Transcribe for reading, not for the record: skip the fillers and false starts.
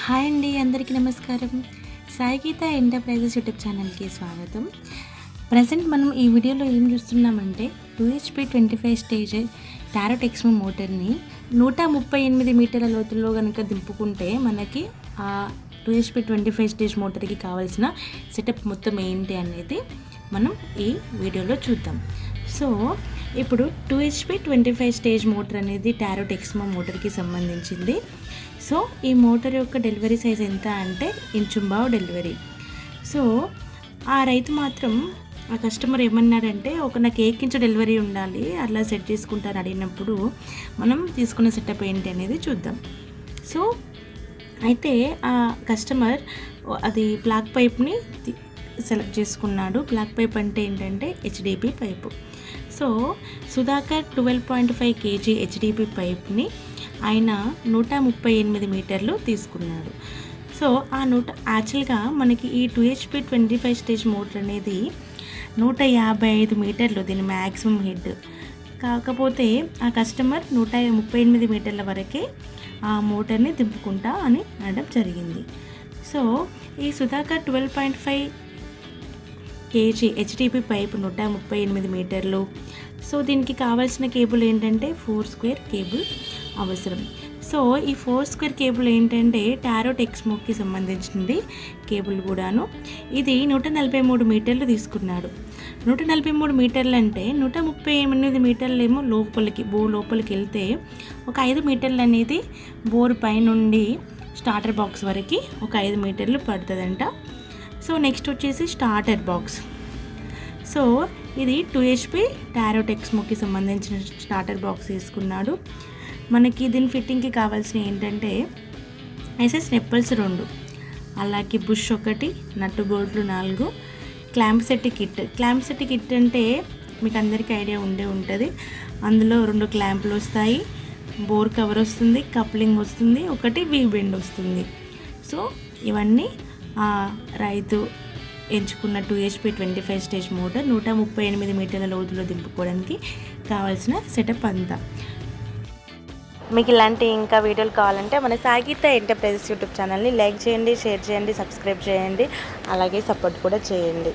Hi అండి, అందరికీ నమస్కారం. సాయి గీత ఎంటర్ప్రైజెస్ యూట్యూబ్ ఛానల్కి స్వాగతం. ప్రజెంట్ మనం ఈ వీడియోలో ఏం చూస్తున్నామంటే 2HP 25 స్టేజ్ టారో టెక్స్మో మోటార్ని 138 మీటర్ల లోతుల్లో కనుక దింపుకుంటే మనకి ఆ 2HP 25 స్టేజ్ మోటార్కి కావాల్సిన సెటప్ మొత్తం ఏంటి అనేది మనం ఈ వీడియోలో చూద్దాం. సో ఇప్పుడు 2HP 25 స్టేజ్ మోటార్ అనేది టారో టెక్స్మో మోటార్కి సంబంధించింది. సో ఈ మోటార్ యొక్క డెలివరీ సైజ్ ఎంత అంటే ఇంచుంబావు డెలివరీ. సో ఆ రైతు మాత్రం ఆ కస్టమర్ ఏమన్నాడంటే నాకు 1 ఇంచు డెలివరీ ఉండాలి, అట్లా సెట్ చేసుకుంటాను అడిగినప్పుడు మనం తీసుకున్న సెటప్ ఏంటి అనేది చూద్దాం. సో అయితే ఆ కస్టమర్ అది బ్లాక్ పైప్ని సెలెక్ట్ చేసుకున్నాడు. బ్లాక్ పైప్ అంటే ఏంటంటే HDPE pipe. So Sudhakar 12.5 kg HDPE పైప్ని ఆయన 138 మీటర్లు తీసుకున్నాడు. సో యాక్చువల్గా మనకి ఈ 2HP 25 స్టేజ్ మోటార్ అనేది 155 మీటర్లు దీని మ్యాక్సిమం హెడ్. కాకపోతే ఆ కస్టమర్ 138 మీటర్ల వరకే ఆ మోటార్ని దింపుకుంటా అని అనడం జరిగింది. సో ఈ సుధాకర్ 12.5 kg హెచ్డిపి పైప్ 138 మీటర్లు. సో దీనికి కావాల్సిన కేబుల్ ఏంటంటే 4 స్క్వేర్ కేబుల్ అవసరం. సో ఈ 4 స్క్వేర్ కేబుల్ ఏంటంటే టారో టెక్స్మోకి సంబంధించింది కేబుల్ కూడాను. ఇది 143 మీటర్లు తీసుకున్నాడు. 143 మీటర్లు అంటే 138 మీటర్లు ఏమో బోర్ లోపలికి వెళ్తే ఒక 5 మీటర్లు అనేది బోర్ పై నుండి స్టార్టర్ బాక్స్ వరకు ఒక 5 మీటర్లు పడుతుందంట. సో నెక్స్ట్ వచ్చేసి స్టార్టర్ బాక్స్. సో ఇది 2HP టారో టెక్స్మోకి సంబంధించిన స్టార్టర్ బాక్స్ తీసుకున్నాడు. మనకి దీని ఫిట్టింగ్కి కావాల్సిన ఏంటంటే ఎస్ఎస్ నెప్పల్స్ 2, అలాగే బుష్ 1, నట్టు బోల్ట్లు 4, clamp set kit. Clamp set kit అంటే మీకు అందరికీ ఐడియా ఉంటుంది. అందులో 2 క్లాంపులు వస్తాయి, బోర్ కవర్ వస్తుంది, కప్లింగ్ వస్తుంది, ఒకటి వీ బెండ్ వస్తుంది. సో ఇవన్నీ రైతు ఎంచుకున్న 2HP 25 స్టేజ్ మోటార్ 138 మీటర్ల లోతులో దింపుకోవడానికి కావాల్సిన సెటప్ అంతా. మీకు ఇలాంటి ఇంకా వీడియోలు కావాలంటే మన సాయి గీత ఎంటర్ప్రైజెస్ యూట్యూబ్ ఛానల్ని లైక్ చేయండి, షేర్ చేయండి, సబ్స్క్రైబ్ చేయండి, అలాగే సపోర్ట్ కూడా చేయండి.